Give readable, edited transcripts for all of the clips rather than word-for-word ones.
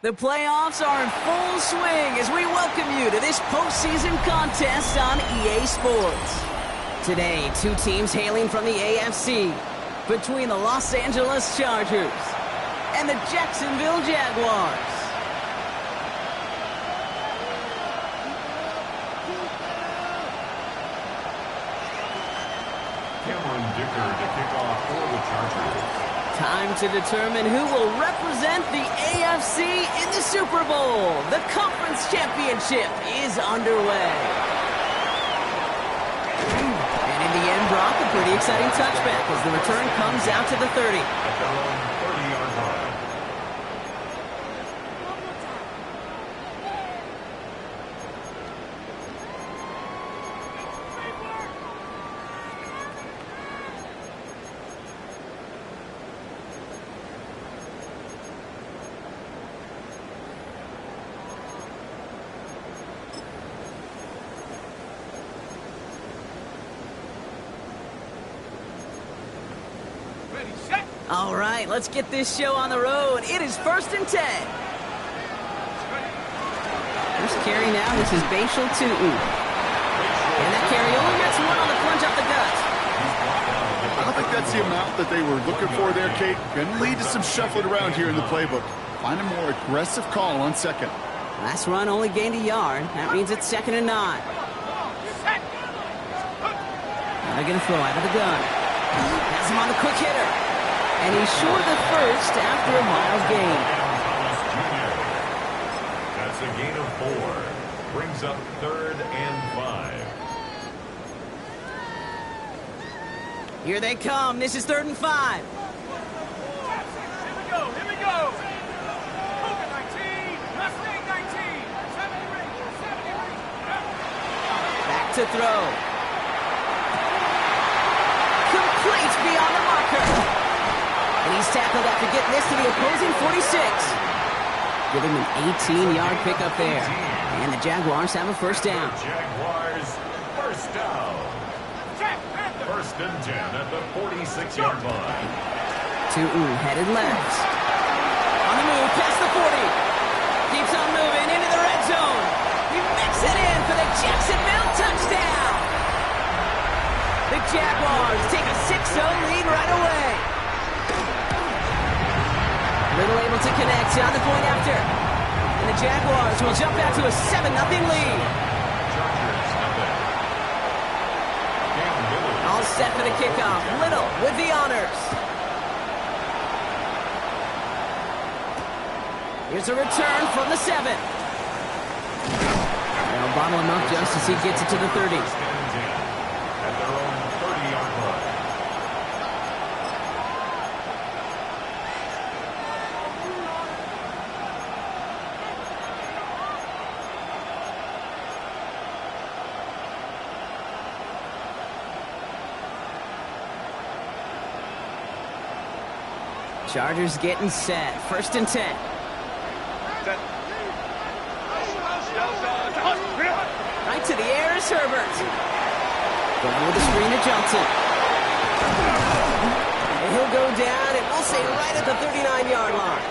The playoffs are in full swing as we welcome you to this postseason contest on EA Sports. Today, two teams hailing from the AFC between the Los Angeles Chargers and the Jacksonville Jaguars. To kick off for the Chargers. Time to determine who will represent the AFC in the Super Bowl. The conference championship is underway. And in the end, Brock, a pretty exciting touchback as the return comes out to the 30. At their own 30-yard line. All right, let's get this show on the road. It is 1st and 10. First carry now, this is Bashal Tootin. And that carry only gets one on the plunge up the gut. I don't think that's the amount that they were looking for there, Kate. Going to lead to some shuffling around here in the playbook. Find a more aggressive call on second. Last run only gained a yard. That means it's 2nd and 9. Now they're going to throw out of the gun. Has him on the quick hitter. And he's short of the first after a mild gain. That's a gain of 4. Brings up 3rd and 5. Here they come. This is 3rd and 5. Here we go. Here we go. 19. Mustang 19. 70 Back to throw. Complete beyond the marker. And he's tackled after getting this to the opposing 46. Give him an 18-yard pickup there. And the Jaguars have a first down. Jaguars, first down. 1st and 10 at the 46-yard line. Tootin headed left. On the move, past the 40. Keeps on moving into the red zone. He makes it in for the Jacksonville touchdown. The Jaguars take a 6-0 lead right away. Little able to connect on the point after. And the Jaguars will jump out to a 7-0 lead. Chargers up there. All set for the kickoff. Little with the honors. Here's a return from the 7. They'll bottle him up just as he gets it to the 30. 1st and 10 at their own 30-yard line. Chargers getting set. 1st and 10. Right to the air is Herbert. Going with the screen to Johnson. And he'll go down, and we'll say right at the 39-yard line.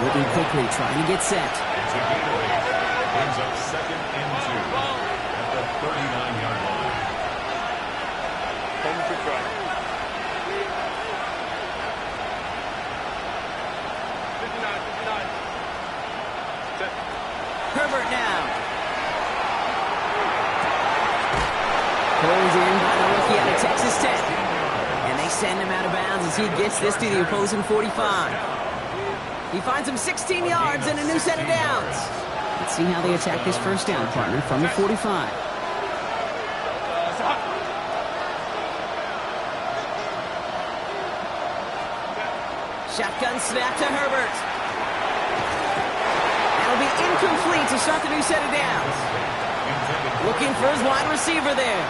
Moving quickly, trying to get set. It's a gain of 8. Brings up 2nd and 2 at the 39-yard line. Herbert now. Pulled in by the rookie out of Texas Tech. And they send him out of bounds as he gets this to the opposing 45. He finds him 16 yards and a new set of downs. Let's see how they attack this first down, partner, from the 45. Shotgun snap to Herbert. That'll be incomplete to start the new set of downs. Looking for his wide receiver there.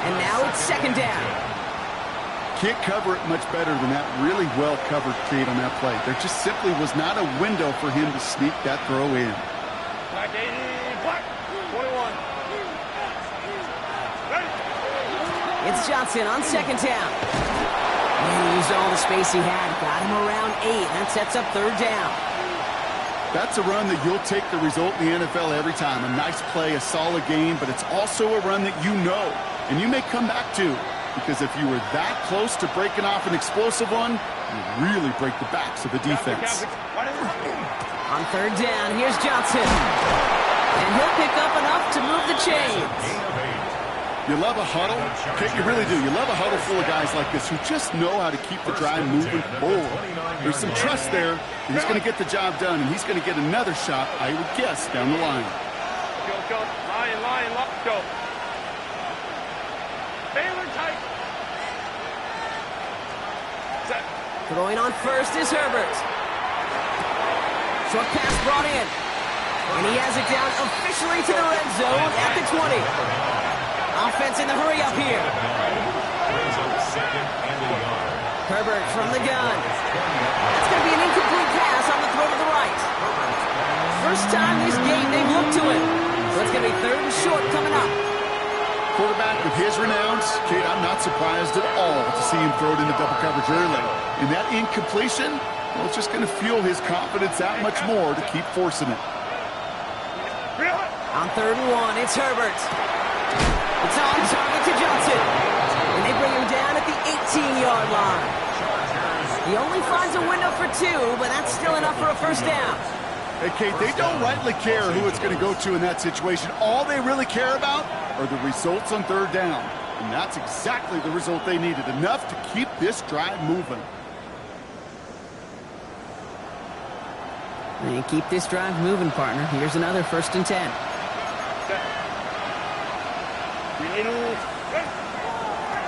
And now it's 2nd down. Can't cover it much better than that really well-covered Cade on that play. There just simply was not a window for him to sneak that throw in. Black 80, black 21. Ready? It's Johnson on 2nd down. And he used all the space he had. Got him around 8. That sets up 3rd down. That's a run that you'll take the result in the NFL every time. A nice play, a solid game, but it's also a run that you know and you may come back to, because if you were that close to breaking off an explosive one, you really break the backs of the defense. On 3rd down, here's Johnson. And he'll pick up enough to move the chains. You love a huddle? Okay, you really do. You love a huddle full of guys like this who just know how to keep the drive moving forward. There's some trust there. He's going to get the job done, and he's going to get another shot, I would guess, down the line. Go. Lion, lock, go. Baylor tight. Set. Throwing on first is Herbert. Short pass brought in. And he has it down officially to the red zone at the 20. Offense in the hurry up here. Herbert from the gun. That's going to be an incomplete pass on the throw to the right. First time this game they've looked to him. So it's going to be 3rd and short coming up. Quarterback with his renowns, Kate, I'm not surprised at all to see him throw it into double coverage early. And that incompletion, well, it's just going to fuel his confidence that much more to keep forcing it. On 3rd and 1, it's Herbert. It's on target to Johnson. And they bring him down at the 18-yard line. He only finds a window for 2, but that's still enough for a first down. Hey, Kate, they don't rightly care who it's going to go to in that situation. All they really care about are the results on third down. And that's exactly the result they needed. Enough to keep this drive moving. And keep this drive moving, partner. Here's another 1st and 10.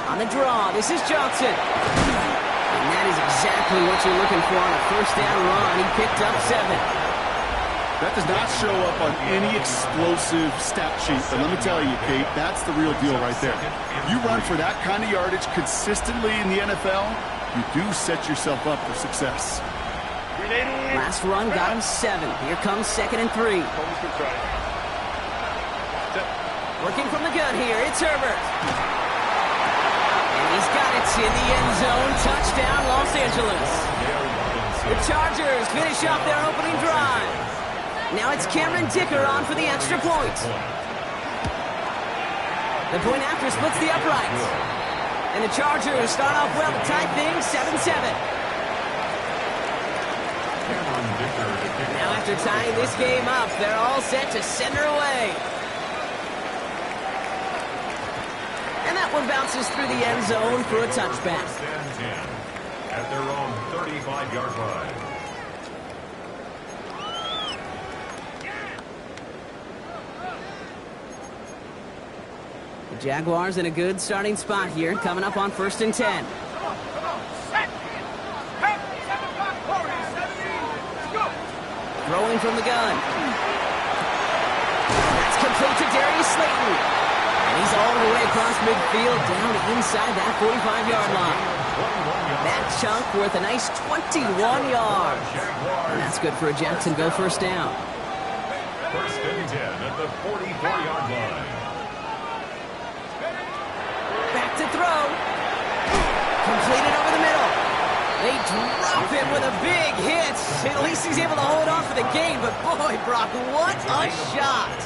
On the draw, this is Johnson. And that is exactly what you're looking for on a 1st down run. He picked up 7. That does not show up on any explosive stat sheet. But let me tell you, Kate, that's the real deal right there. You run for that kind of yardage consistently in the NFL, you do set yourself up for success. Last run got him 7. Here comes 2nd and 3. Working from the gun here, it's Herbert. And he's got it in the end zone. Touchdown, Los Angeles. The Chargers finish off their opening drive. Now it's Cameron Dicker on for the extra point. The point after splits the uprights. And the Chargers start off well to tie things 7-7. Now after tying this game up, they're all set to send her away. And that one bounces through the end zone for a touchback. At their own 35-yard line. The Jaguars in a good starting spot here, coming up on 1st and 10. Throwing from the gun. That's complete to Darius Slayton. And he's all the way across midfield down to inside that 45-yard line. That chunk worth a nice 21 yards. And that's good for a Jacksonville 1st down. 1st and 10 at the 44-yard line. Back to throw. Completed over the middle. They drop him with a big hit. At least he's able to hold on for the game. But boy, Brock, what a shot.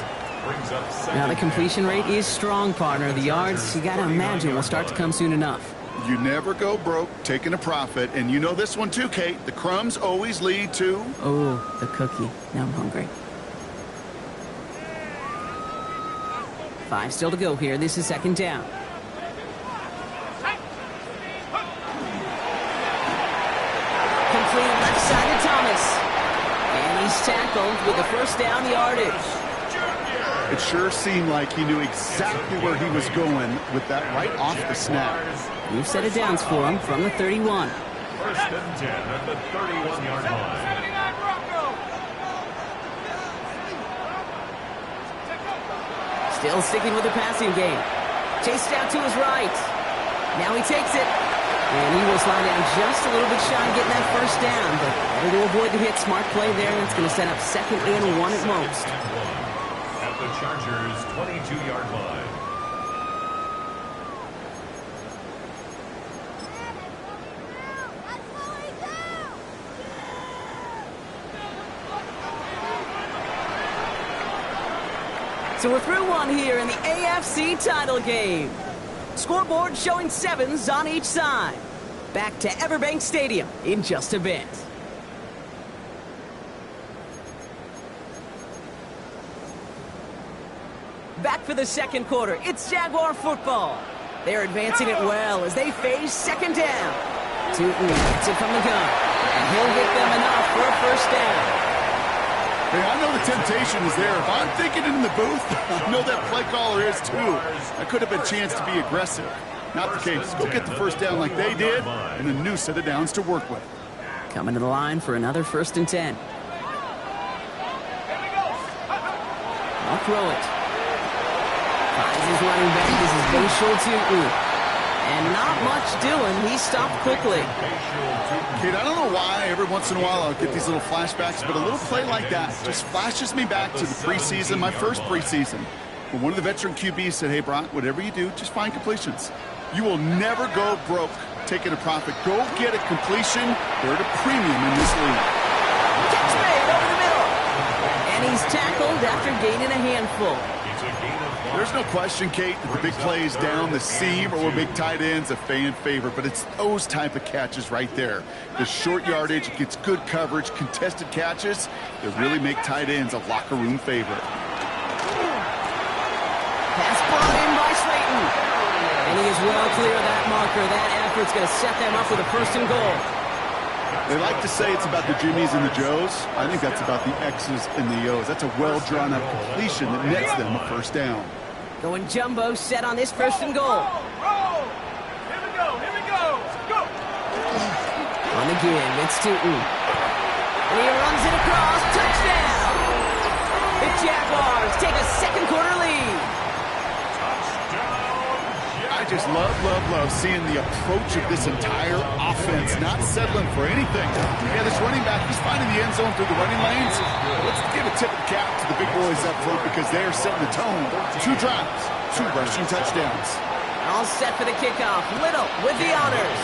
Now the completion rate is strong, partner. The yards, you got to imagine, will start to come soon enough. You never go broke taking a profit. And you know this one too, Kate. The crumbs always lead to... Oh, the cookie. Now I'm hungry. 5 still to go here. This is 2nd down. Complete left side to Thomas. And he's tackled with the 1st down yardage. It sure seemed like he knew exactly where he was going with that right off the snap. You've set it downs for him from the 31. 1st and 10 at the 31-yard line. Still sticking with the passing game. Chased out to his right. Now he takes it. And he will slide down just a little bit shy of getting that 1st down. But better to avoid the hit. Smart play there. That's going to set up 2nd and 1 at most. At the Chargers' 22-yard line. So we're through one here in the AFC title game. Scoreboard showing 7s on each side. Back to Everbank Stadium in just a bit. Back for the 2nd quarter. It's Jaguar football. They're advancing it well as they face 2nd down. Tootin gets it from the gun. And he'll get them enough for a 1st down. Hey, I know the temptation is there. If I'm thinking it in the booth, I know that play caller is too. That could have been a chance to be aggressive. Not the case. Go get the 1st down like they did, and a new set of downs to work with. Coming to the line for another 1st and 10. I'll throw it. Finds his running back. This is Bashul Tootin. And not much doing. He stopped quickly. Kid, I don't know why every once in a while I'll get these little flashbacks, but a little play like that just flashes me back to the preseason, my first preseason, when one of the veteran QBs said, hey, Brock, whatever you do, just find completions. You will never go broke taking a profit. Go get a completion. They're at a premium in this league. Catch made over the middle. And he's tackled after gaining a handful. It's a gain of There's no question, Kate, that the big plays down the seam or big tight ends a fan favorite, but it's those type of catches right there. The short yardage, it gets good coverage, contested catches that really make tight ends a locker room favorite. Pass brought in by Slayton. And he is well clear of that marker. That effort's going to set them up with a first and goal. They like to say it's about the Jimmies and the Joes. I think that's about the X's and the O's. That's a well-drawn-up completion that nets them a first down. Going jumbo set on this first and goal. Roll! Here we go! Here we go! Go! On the give, it's Tootin. And he runs it across. Touchdown! The Jaguars take a second quarter lead. I just love seeing the approach of this entire offense, not settling for anything. Yeah, this running back, he's finding the end zone through the running lanes. Let's give a tip of the cap to the big boys up front because they are setting the tone. 2 drives, 2 rushing touchdowns. All set for the kickoff. Little with the honors.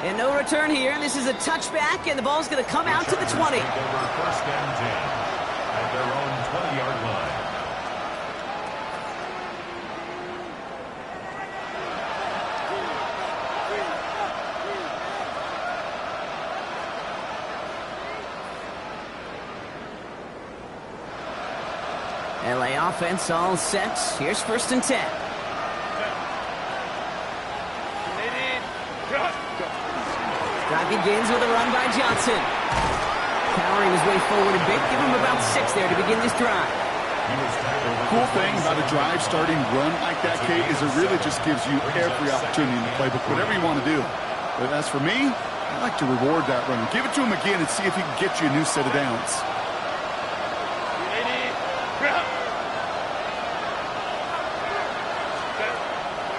And no return here. This is a touchback, and the ball's going to come out to the 20. First and 10 at their own 20-yard line. LA offense all set. Here's first and 10. Drive begins with a run by Johnson. Powering his way forward a bit. Give him about 6 there to begin this drive. Cool thing about a drive starting run like that, Kate, is it really just gives you every opportunity in the playbook, whatever you want to do. But as for me, I like to reward that runner. Give it to him again and see if he can get you a new set of downs.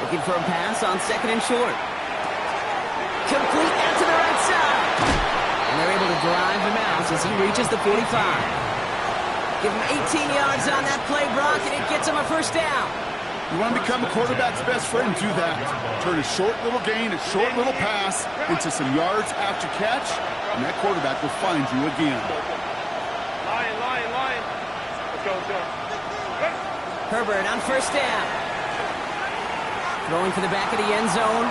Looking for a pass on second and short. Complete out to the right side. And they're able to drive him out as he reaches the 45. Give him 18 yards on that play, Brock, and it gets him a first down. You want to become a quarterback's best friend, do that. Turn a short little gain, a short little pass into some yards after catch, and that quarterback will find you again. Line. Let's go. Herbert on first down. Throwing for the back of the end zone.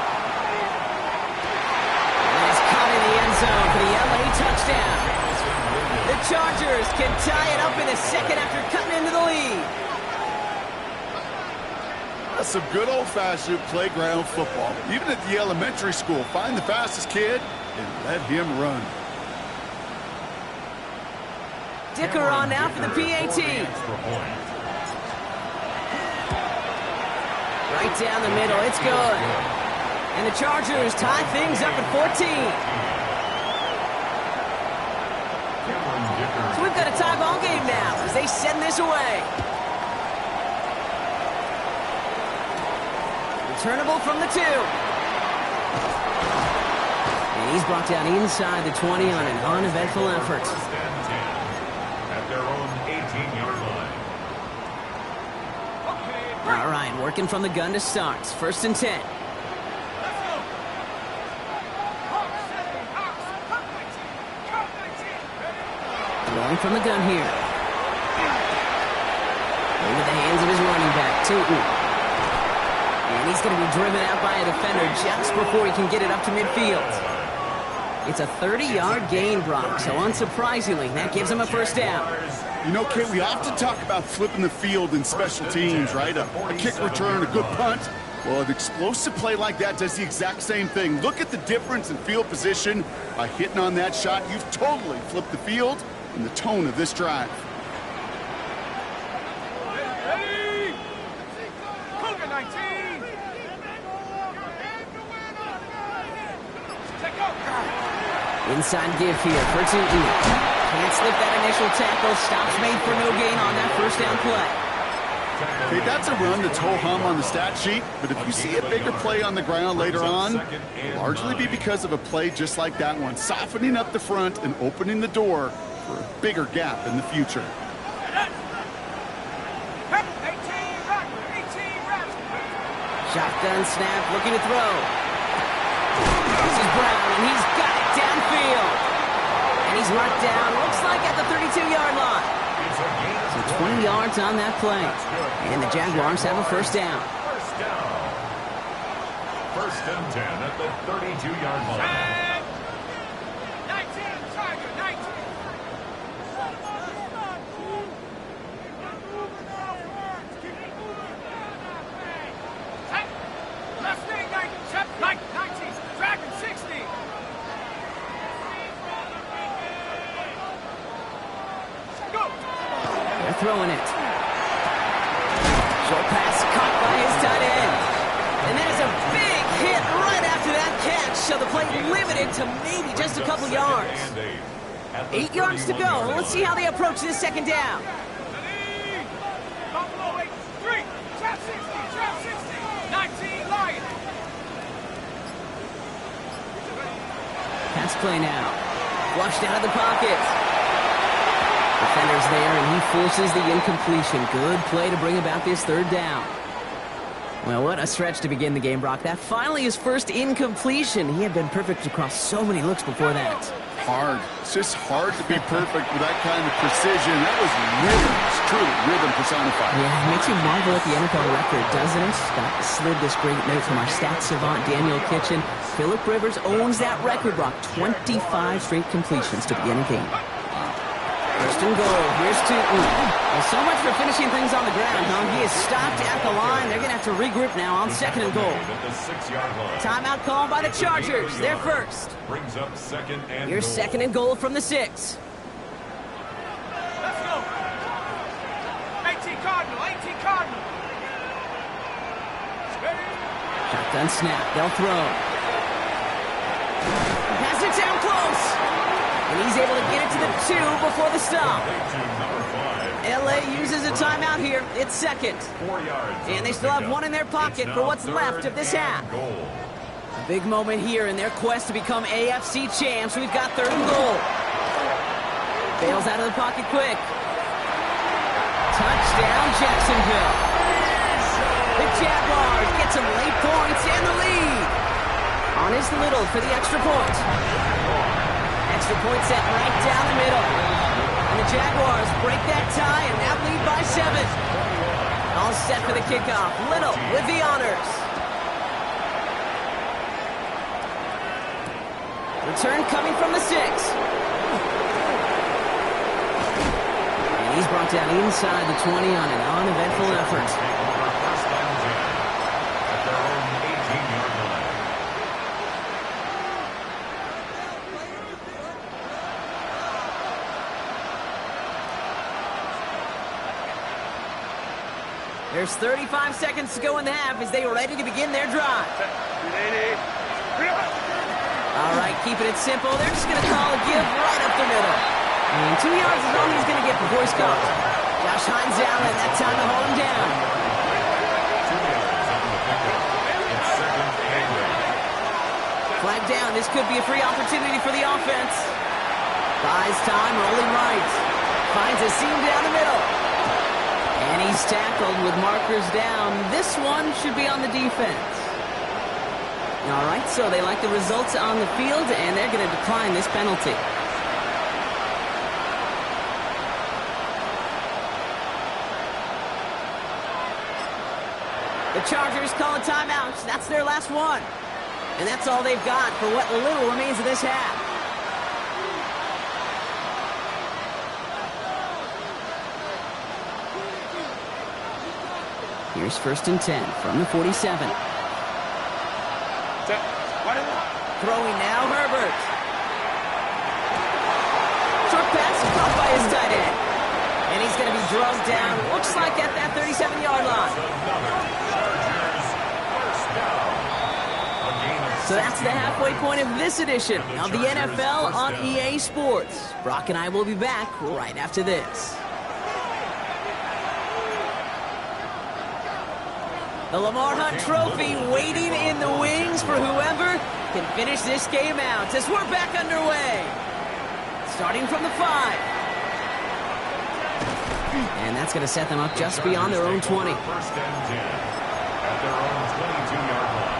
And it's caught in the end zone for the LA touchdown. The Chargers can tie it up in a second after cutting into the lead. That's some good old-fashioned playground football. Even at the elementary school, find the fastest kid and let him run. Dicker on now for the PAT. Right down the middle, it's good. And the Chargers tie things up at 14. So we've got a tie ball game now as they send this away. Returnable from the 2. And he's brought down inside the 20 on an uneventful effort. At their own 18-yard line. All right, working from the gun to start. First and 10. Going from the gun here. Into the hands of his running back, Tootin. And he's going to be driven out by a defender just before he can get it up to midfield. It's a 30-yard gain, Brock, so unsurprisingly, that gives him a first down. You know, Kate, we often talk about flipping the field in special teams, right? A kick return, a good punt. Well, an explosive play like that does the exact same thing. Look at the difference in field position. By hitting on that shot, you've totally flipped the field and the tone of this drive. Ready? Cougar 19. Take off. Inside give here for Tootin. Can't slip that initial tackle. Stops made for no gain on that first down play. Okay, that's a run that's ho-hum on the stat sheet, but if you see a bigger play on the ground later on, it'll largely be because of a play just like that one, softening up the front and opening the door for a bigger gap in the future. Shotgun snap, looking to throw. This is Brown, and he's got it downfield. And he's marked down, looks like at the 32-yard line. So 20 yards on that play. And the Jaguars have a first down. First down. First and 10 at the 32-yard line. 19, Tiger, 19. Left thing, 19, Dragon 60. Go. They're throwing it. Short pass caught by his tight end. And there's a big hit right after that catch. So the play limited to maybe just a couple yards. 8 yards to go. Let's see how they approach this second down. Buffalo 8-3. Trap 60. 19, Lion. Pass play now. Flushed out of the pocket. Defender's there, and he forces the incompletion. Good play to bring about this third down. Well, what a stretch to begin the game, Brock. That finally his first incompletion. He had been perfect across so many looks before that. Hard. It's just hard to be perfect with that kind of precision. That was rhythm. It's truly rhythm personified. Yeah, it makes you marvel at the NFL record, doesn't it? Scott slid this great note from our stats savant, Daniel Kitchen. Phillip Rivers owns that record, Brock. 25 straight completions to begin a game. First and goal. Here's Tootin. Well, so much for finishing things on the ground, huh? He is stopped at the line. They're going to have to regroup now on second and goal. Timeout called by the Chargers. They're first. Brings up second and Here's goal. second and goal from the 6. Let's go. 18 Cardinal. Shotgun snap. They'll throw. Pass it down close. And he's able to get it to the 2 before the stop. LA uses a timeout here. It's second. 4 yards. And they still have one in their pocket for what's left of this half. A big moment here in their quest to become AFC champs. We've got third and goal. Bails out of the pocket quick. Touchdown, Jacksonville. The Jaguars get some late points and the lead. On is Little for the extra point. Extra point set right down the middle. And the Jaguars break that tie and now lead by 7. All set for the kickoff. Little with the honors. Return coming from the 6. And he's brought down inside the 20 on an uneventful effort. There's 35 seconds to go in the half as they are ready to begin their drive. All right, keeping it simple. They're just going to call a give right up the middle. And 2 yards is all he's going to get before he's caught. Josh Hines Allen, that time to hold him down. Flag down. This could be a free opportunity for the offense. Buys time, rolling right. Finds a seam down the middle. And he's tackled with markers down. This one should be on the defense. All right, so they like the results on the field, and they're going to decline this penalty. The Chargers call a timeout. That's their last one. And that's all they've got for what little remains of this half. Here's first and 10 from the 47. Throwing now, Herbert. Short pass caught by his tight end. And he's going to be drugged down, looks like at that 37-yard line. So that's the halfway point of this edition of the NFL on EA Sports. Brock and I will be back right after this. The Lamar Hunt Trophy waiting in the wings for whoever can finish this game out as we're back underway. Starting from the 5. And that's going to set them up just beyond their own 20. First and 10 at their own 22-yard line.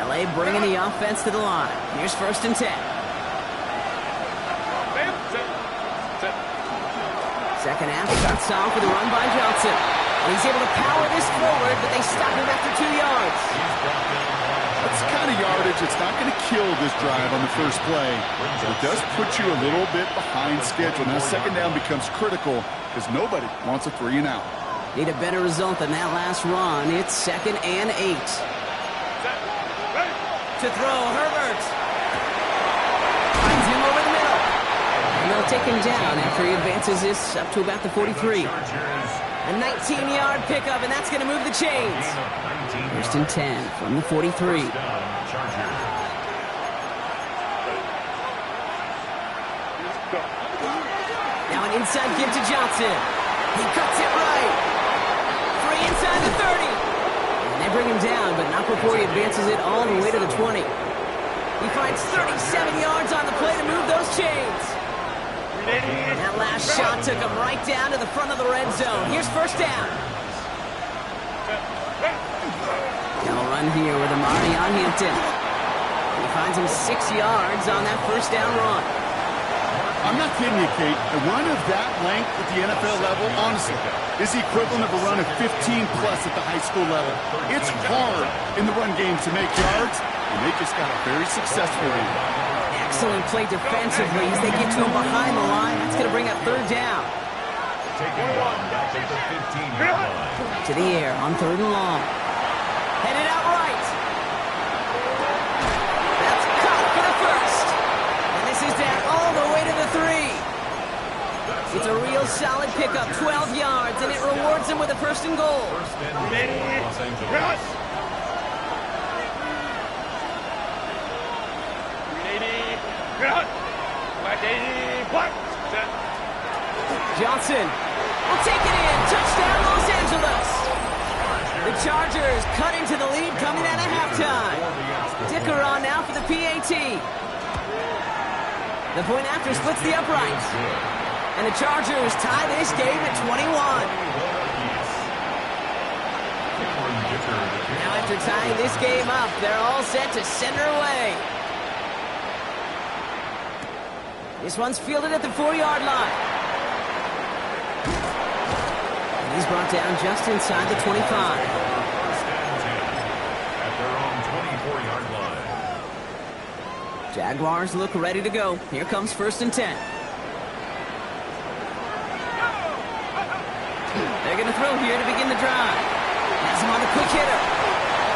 LA bringing the offense to the line. Here's first and 10. Second half starts off with a run by Johnson. And he's able to power this forward, but they stop him after 2 yards. That's the kind of yardage it's not going to kill this drive on the first play. But it does put you a little bit behind schedule. Now second down becomes critical because nobody wants a 3 and out. Need a better result than that last run. It's 2nd and 8. To throw, Herbert. Finds him over the middle. And they'll take him down after he advances this up to about the 43. A 19-yard pickup, and that's going to move the chains. 1st and 10 from the 43. Now an inside give to Johnson. He cuts it right. Free inside the 30. And they bring him down, but not before he advances it all the way to the 20. He finds 37 yards on the play to move those chains. That last shot took him right down to the front of the red zone. Here's first down. They'll run here with Amari on Hampton. He finds him 6 yards on that first down run. I'm not kidding you, Kate. A run of that length at the NFL level, honestly, is the equivalent of a run of 15-plus at the high school level. It's hard in the run game to make yards, and they just got a very successful one. Excellent play defensively as they get to him behind the line. That's going to bring up third down. To the air on 3rd and long. Headed out right. That's caught for the first. And this is down all the way to the 3. It's a real solid pickup, 12 yards, and it rewards him with a 1st and goal. Johnson will take it in. Touchdown, Los Angeles. The Chargers cut into the lead coming out of halftime. Dicker on now for the PAT. The point after splits the uprights. And the Chargers tie this game at 21. Now after tying this game up, they're all set to send her away. This one's fielded at the 4-yard line. And he's brought down just inside the 25. At their own 24-yard line. Jaguars look ready to go. Here comes 1st and 10. They're going to throw here to begin the drive. Has him on the quick hitter.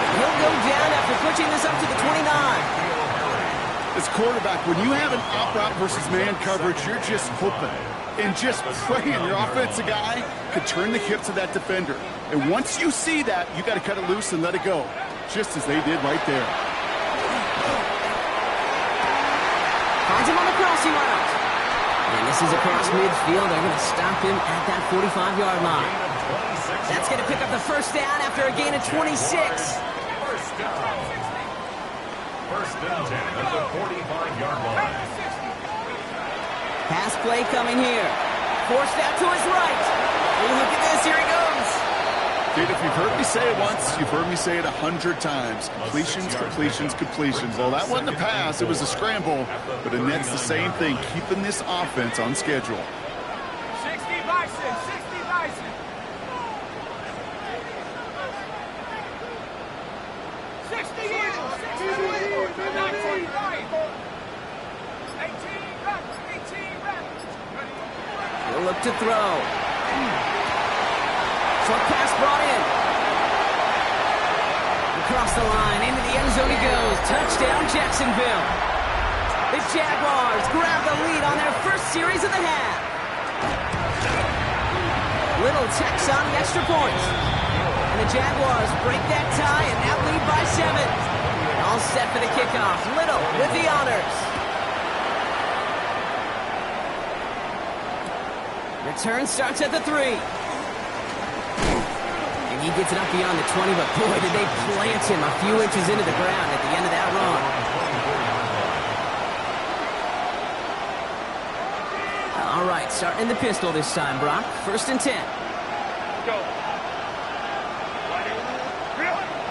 And he'll go down after pushing this up to the 29. As quarterback, when you have an op-route versus man coverage, you're just hoping and just praying your offensive guy could turn the hips of that defender. And once you see that, you got to cut it loose and let it go, just as they did right there. Finds him on the crossing route. And this is across midfield. They're going to stop him at that 45-yard line. That's going to pick up the first down after a gain of 26. First down. 1st and 10 at the 45-yard line. Pass play coming here. Forced out to his right. Oh, look at this. Here he goes. Dude, if you've heard me say it once, you've heard me say it 100 times. Completions, completions, completions. Well, that wasn't a pass. It was a scramble. But Annette's the same thing, keeping this offense on schedule. 60 Bison, 60 Bison. 60 Eagles, 60 Eagles. 19 Lions. 18 Rapids, 18 Rapids. He'll look to throw. Short pass brought in. Across the line, into the end zone he goes. Touchdown, Jacksonville. The Jaguars grab the lead on their first series of the half. Little tacks on the extra points. And the Jaguars break that tie and now lead by 7. All set for the kickoff. Little with the honors. Return starts at the 3. And he gets it up beyond the 20, but boy, did they plant him a few inches into the ground at the end of that run. All right, starting in the pistol this time, Brock. 1st and 10. Go.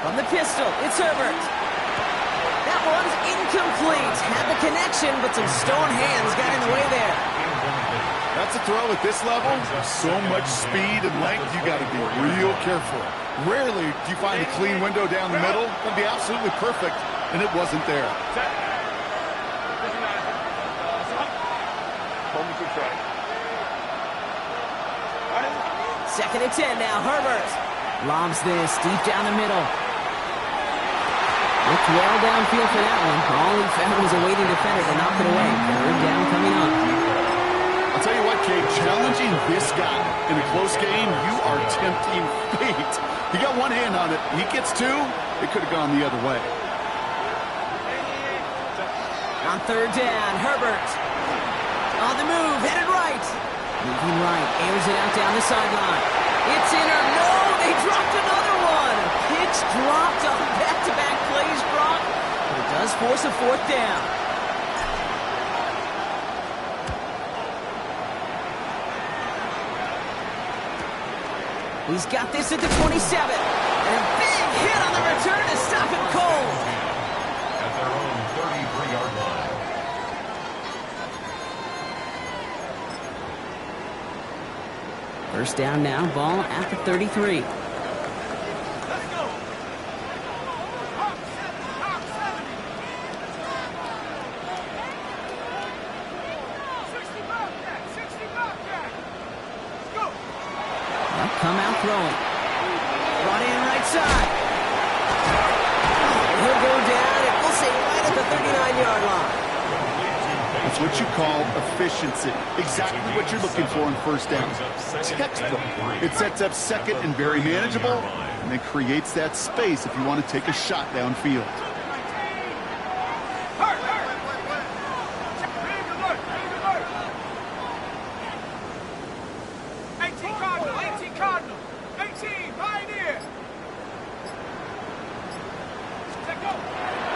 From the pistol, it's Herbert. That one's incomplete. Had the connection, but some stone hands got in the way there. That's a throw at this level, so much speed and length, you got to be real careful. Rarely do you find a clean window down the middle. It'd be absolutely perfect, and it wasn't there. Second and 10 now, Herbert. Lobs this deep down the middle. Looked well downfield for that one. All he found was a waiting defender to knock it away. Third down coming up. I'll tell you what, Kate, challenging this guy in a close game, you are tempting fate. He got one hand on it. He gets two, it could have gone the other way. On third down, Herbert. On the move, headed right. Moving right, airs it out down the sideline. It's in or no, they dropped another one. Picks dropped on back-to-back plays dropped, but it does force a fourth down. He's got this at the 27. And a big hit on the return to stop him cold. At their own 33-yard line. First down now, ball at the 33. Let's go. Top 70. 60 Bobcat. 60 Bobcat. Let's go. They'll come out throwing. Brought in right side. He'll go down and we'll say right at the 39-yard line. That's what you call efficiency. Exactly what you're looking for in first down. Textbook. It sets up second and very manageable, and it creates that space if you want to take a shot downfield. Hurt. Big alert. 18 Cardinal. 18 Pioneer. Let go.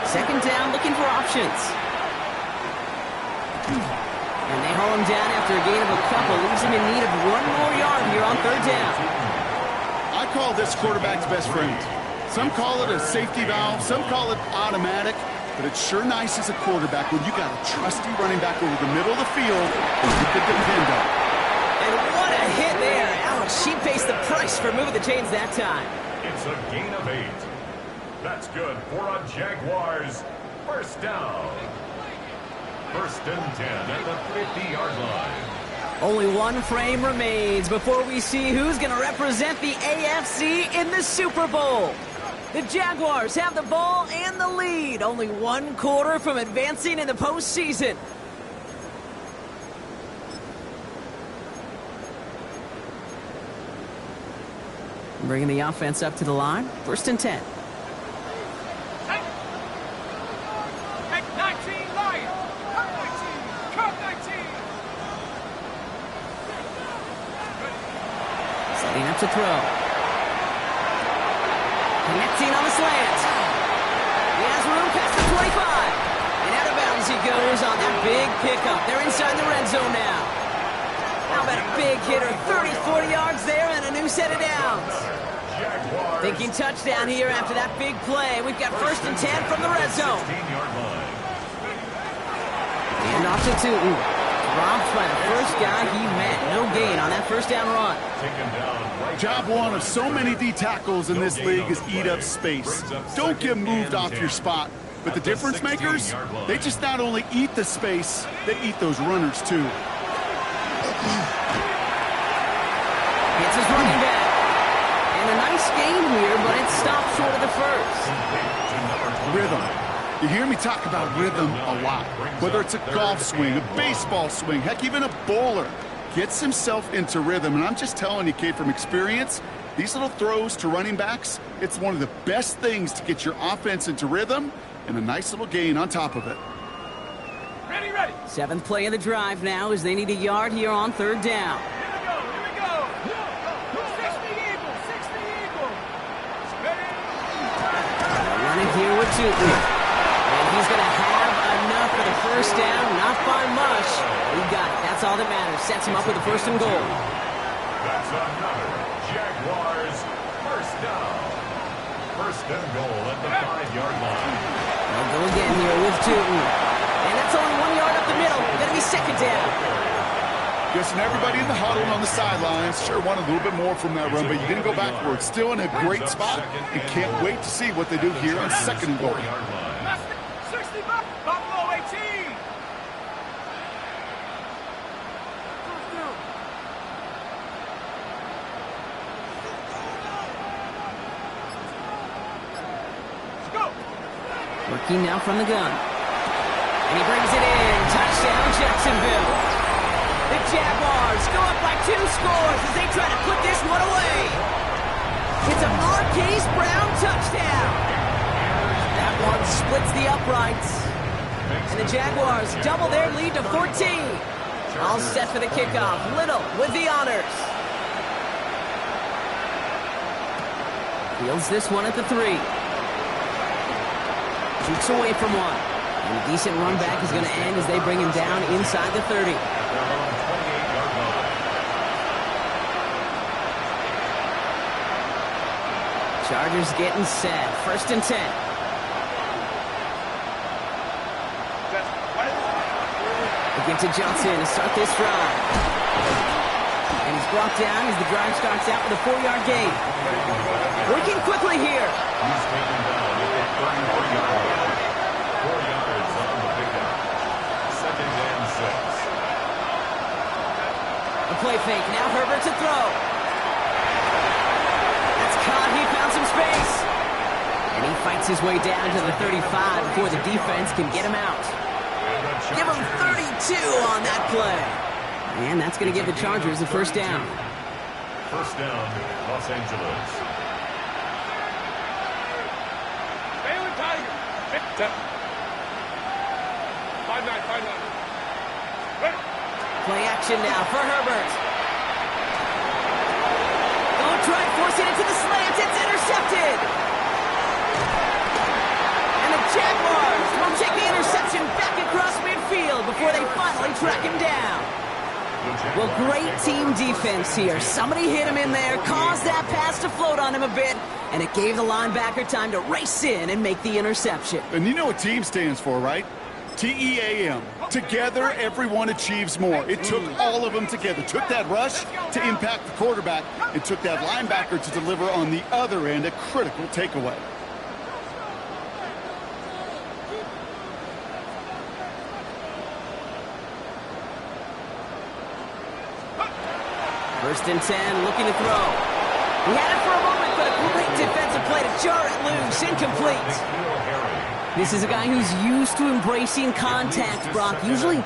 Second down, looking for options. And they haul him down after a gain of a couple. Leaves him in need of one more yard here on third down. I call this quarterback's best friend. Some call it a safety valve, some call it automatic, but it's sure nice as a quarterback when you got a trusty running back over the middle of the field that you could depend on. And what a hit there. Ouch, she pays the price for moving the chains that time. It's a gain of 8. That's good for a Jaguars first down. First and 10 at the 50-yard line. Only one frame remains before we see who's going to represent the AFC in the Super Bowl. The Jaguars have the ball and the lead. Only one quarter from advancing in the postseason. Bringing the offense up to the line. First and 10. Take 19 Lion. Cut 19. Setting up to throw. Connecting on the slant. He has room past the 25. And out of bounds he goes on that big pickup. They're inside the red zone now. How about a big hitter? 30, 40 yards there and a new set of downs. Thinking touchdown here after that big play. We've got first and 10 from the red zone. And off to Tootin. Dropped by the first guy he met. No gain on that first down run. Job one of so many D tackles in this league is eat up space. Don't get moved off your spot. But the difference makers, they just not only eat the space, they eat those runners too. It's his running back. And a nice gain here, but it stopped short of the first. Rhythm. You hear me talk about rhythm a lot. Whether it's a golf swing, a baseball swing, heck, even a bowler gets himself into rhythm. And I'm just telling you, kid, from experience, these little throws to running backs, it's one of the best things to get your offense into rhythm and a nice little gain on top of it. Ready. Seventh play of the drive now as they need a yard here on third down. Here we go. 60 Eagle. Running here with Tootin. And he's going to have enough for the first down. Not by much. He got it. That's all that matters. Sets him up with a first and goal. That's another Jaguars first down. First and goal at the 5-yard line. They'll go again here with Tootin. And that's only 1 yard up the middle. Going to be second down. Guessing everybody in the huddle and on the sidelines sure wanted a little bit more from that run, but you didn't go backwards. Still in a great spot, and can't wait to see what they do here on 2nd and goal. 65, Buffalo 18. Let's go. Working now from the gun. And he brings it in. Touchdown, Jacksonville. The Jaguars go up by 2 scores as they try to put this one away. It's a Marquise Brown touchdown. That one splits the uprights. And the Jaguars double their lead to 14. All set for the kickoff. Little with the honors. Fields this one at the 3. Shoots away from one. And a decent run back is going to end as they bring him down inside the 30. Chargers getting set. 1st and 10. They give to Johnson to start this drive. And he's brought down as the drive starts out with a 4-yard gain. Working quickly here. He's taken down at the 34-yard line. 4 yards on the pickup. 2nd and 6. A play fake. Now Herbert to throw. That's caught. He found some space. And he fights his way down to the 35 before the defense can get him out. Give him 32 on that play. And that's going to give the Chargers a 1st down. 1st down, Los Angeles. Baylor Tiger. 5-9. Ready. Play action now for Herbert. Don't try and force it into the slant. It's intercepted. And the Jaguars will take the interception back across midfield before they finally track him down. Well, great team defense here. Somebody hit him in there, caused that pass to float on him a bit, and it gave the linebacker time to race in and make the interception. And you know what team stands for, right? T-E-A-M. Together, everyone achieves more. It took all of them together. Took that rush to impact the quarterback. It took that linebacker to deliver on the other end, a critical takeaway. First and 10, looking to throw. He had it for a moment, but a great defensive play to jar it loose. Incomplete. This is a guy who's used to embracing contact, Brock. Usually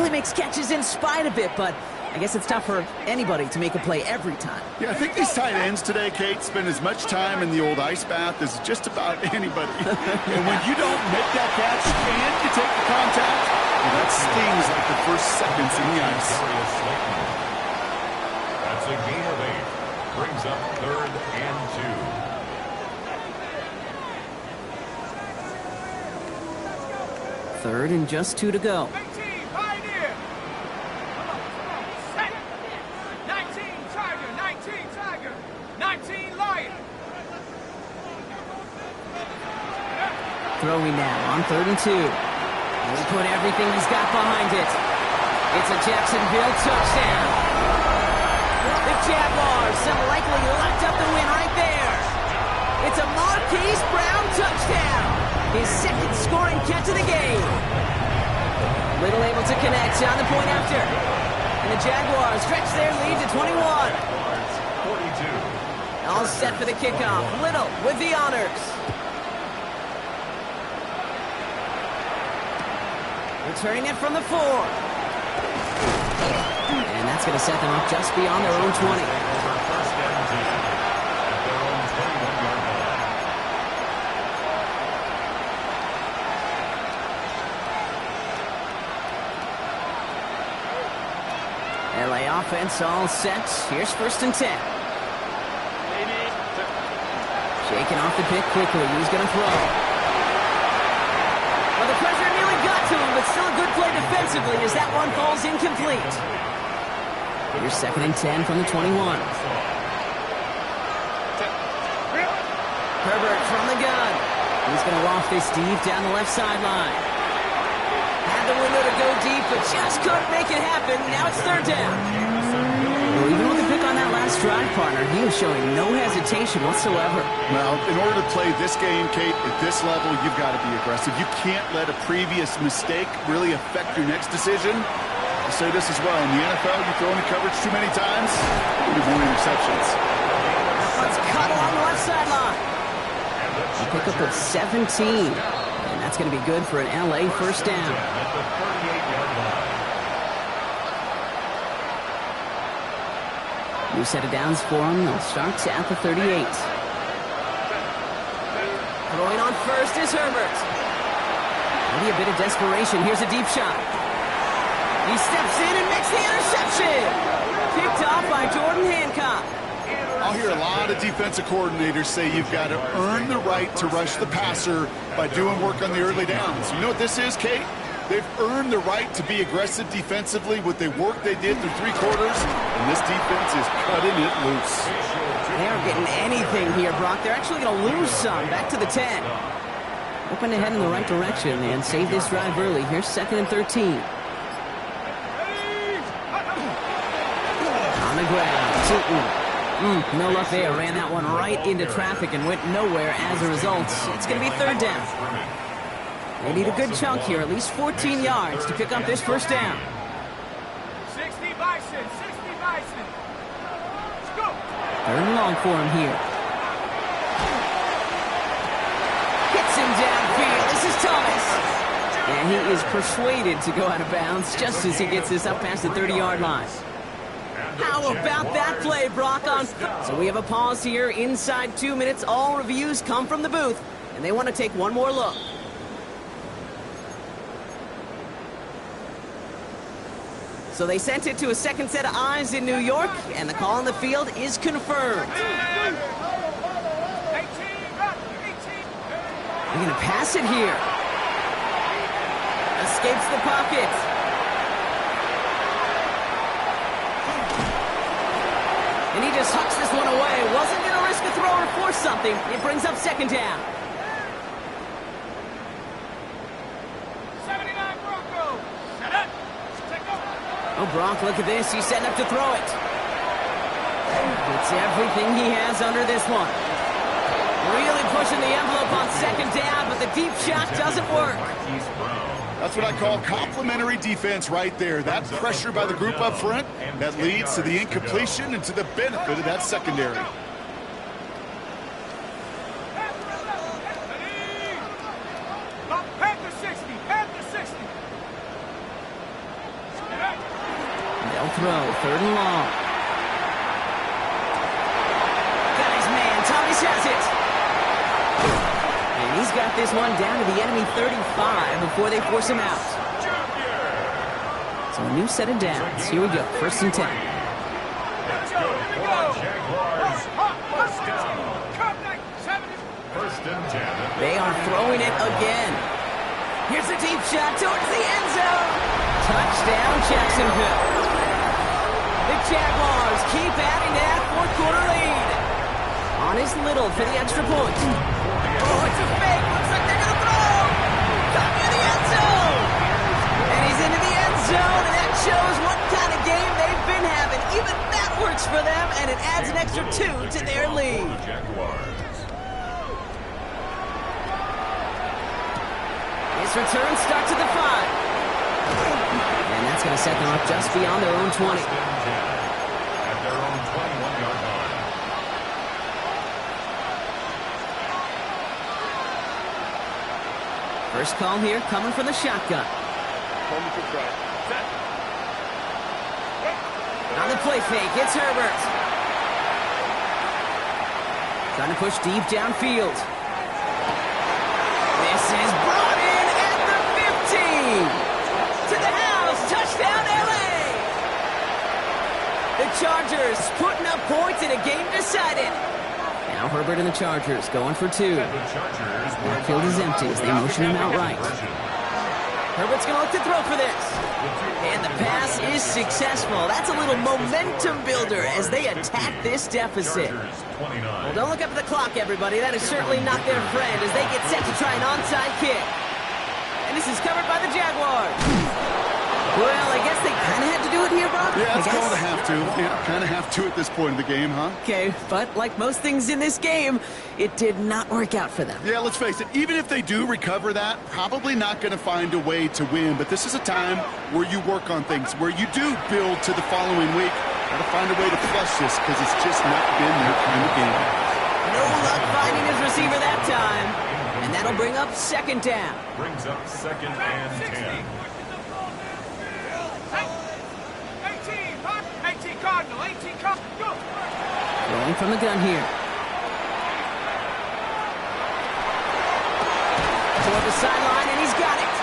makes catches in spite of it, but I guess it's tough for anybody to make a play every time. Yeah, I think these tight ends today, Kate, spend as much time in the old ice bath as just about anybody. And when you don't make that catch and you take the contact, well, that stings like the first seconds in the ice. That's a gain of 8. Brings up 3rd and 2. 3rd and just 2 to go. 18, Pioneer. Come on. Set. 19, Tiger. 19, Tiger. 19, Lion. Throwing now on 3rd and 2. He'll put everything he's got behind it. It's a Jacksonville touchdown. The Jaguars have likely locked up the win right there. It's a Marquise Brown touchdown. His 2nd scoring catch of the game. Little able to connect on the point after. And the Jaguars stretch their lead to 21. 42. All set for the kickoff. Little with the honors. Returning it from the 4. And that's going to set them up just beyond their own 20. First and 10 at their own 21-yard line. LA offense all set. Here's 1st and 10. Shaking off the pick quickly. He's going to throw. Well, the pressure nearly got to him, but still a good play defensively as that one falls incomplete. Here's 2nd and 10 from the 21. Herbert from the gun. He's going to loft this deep down the left sideline. Has had the window to go deep, but just couldn't make it happen. Now it's third down. Well, even with the pick on that last drive, partner, he was showing no hesitation whatsoever. Well, in order to play this game, Kate, at this level, you've got to be aggressive. You can't let a previous mistake really affect your next decision. I'll say this as well. In the NFL, you throw into coverage too many times, you have more interceptions. Let's cut along the left sideline. A pickup of 17. And that's going to be good for an LA first down. New set of downs for him. They'll start at the 38. Throwing on first is Herbert. Maybe a bit of desperation. Here's a deep shot. He steps in and makes the interception. Picked off by Jordan Hancock. I'll hear a lot of defensive coordinators say you've got to earn the right to rush the passer by doing work on the early downs. You know what this is, Kate? They've earned the right to be aggressive defensively with the work they did through 3 quarters, and this defense is cutting it loose. They aren't getting anything here, Brock. They're actually going to lose some. Back to the 10. Hoping to head in the right direction and save this drive early. Here's 2nd and 13. On the ground. No luck there. Ran that one right into traffic and went nowhere as a result. It's going to be third down. They need a good chunk here, at least 14 yards to pick up this first down. 60 Bison, 60 Bison. Let's go. Third and long for him here. Hits him downfield. This is Thomas. And he is persuaded to go out of bounds just as he gets this up past the 30-yard line. How about that play, Brock? So we have a pause here inside 2 minutes. All reviews come from the booth, and they want to take one more look. So they sent it to a second set of eyes in New York, and the call on the field is confirmed. 18, 18. They're going to pass it here. Escapes the pocket. And he just hucks this one away. Wasn't going to risk a throw or force something. It brings up second down. 79 Broncos. Set up. Oh, Brock, look at this. He's setting up to throw it. It's everything he has under this one. Really pushing the envelope on second down, but the deep shot doesn't work. That's what I call complimentary defense right there. That pressure by the group up front, that leads to the incompletion and to the benefit of that secondary. Panther 60, Panther 60. They'll throw, third and long. Got his man, Thomas has it. And he's got this one down to the enemy 35 before they force him out. So a new set of downs. Here we go, 1st and 10. Let's go for Jaguars. First down. First and 10. They are throwing it again. Here's a deep shot towards the end zone. Touchdown, Jacksonville. The Jaguars keep adding to that 4th quarter lead. On his Little for the extra point. Oh, it's a fake. Looks like they're going to throw. Got near the end zone. And he's into the end zone, and that shows what kind of game they've been having. Even that works for them, and it adds an extra 2 to their lead. This return starts at the 5. And that's going to set them up just beyond their own 20. At their own 21-yard line. First call here coming from the shotgun. On the play fake, it's Herbert. Trying to push deep downfield. This is brought in at the 15. To the house, touchdown LA. The Chargers putting up points in a game decided. Now Herbert and the Chargers going for 2. Backfield is empty as they motion him outright. Herbert's going to look to throw for this. And the pass is successful. That's a little momentum builder as they attack this deficit. Well, don't look up at the clock, everybody. That is certainly not their friend as they get set to try an onside kick. And And this is covered by the Jaguars. Well, I guess they kind of had to do it here, Brock. Yeah, it's called a have to. Yeah, kind of have to at this point in the game, huh? Okay, but like most things in this game, it did not work out for them. Yeah, let's face it, even if they do recover that, probably not going to find a way to win. But this is a time where you work on things, where you do build to the following week. Got to find a way to flush this because it's just not been their kind of game. No luck finding his receiver that time. And that'll bring up second down. Brings up second and 10. 18 Cardinal, 18 Cardinal, go! Rolling from the gun here. Toward the sideline, and he's got it.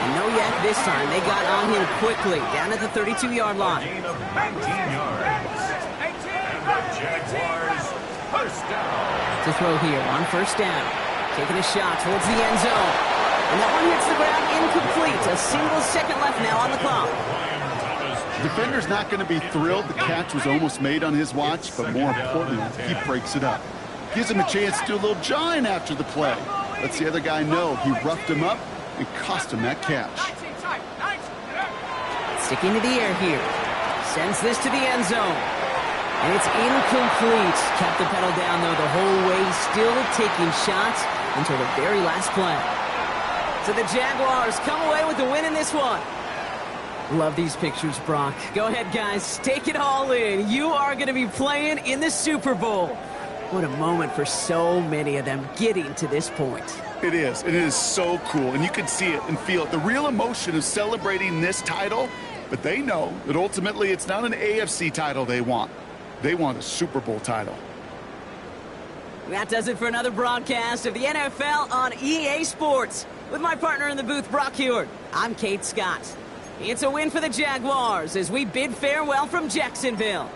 And no yak this time. They got on him quickly, down at the 32-yard line. Gain of 19 yards. And the Jaguars, first down. To throw here on first down. Taking a shot towards the end zone. And that one hits the ground incomplete. A single second left now on the clock. The defender's not going to be thrilled. The catch was almost made on his watch, but more importantly, he breaks it up. Gives him a chance to do a little jawing after the play. Lets the other guy know he roughed him up and cost him that catch. Sticking to the air here. Sends this to the end zone. And it's incomplete. Kept the pedal down, though, the whole way. Still taking shots until the very last play. So the Jaguars come away with the win in this one. Love these pictures, Brock. Go ahead, guys. Take it all in. You are going to be playing in the Super Bowl. What a moment for so many of them getting to this point. It is. It is so cool, and you can see it and feel it. The real emotion of celebrating this title, but they know that ultimately it's not an AFC title they want. They want a Super Bowl title. That does it for another broadcast of the NFL on EA Sports. With my partner in the booth, Brock Hewitt, I'm Kate Scott. It's a win for the Jaguars as we bid farewell from Jacksonville.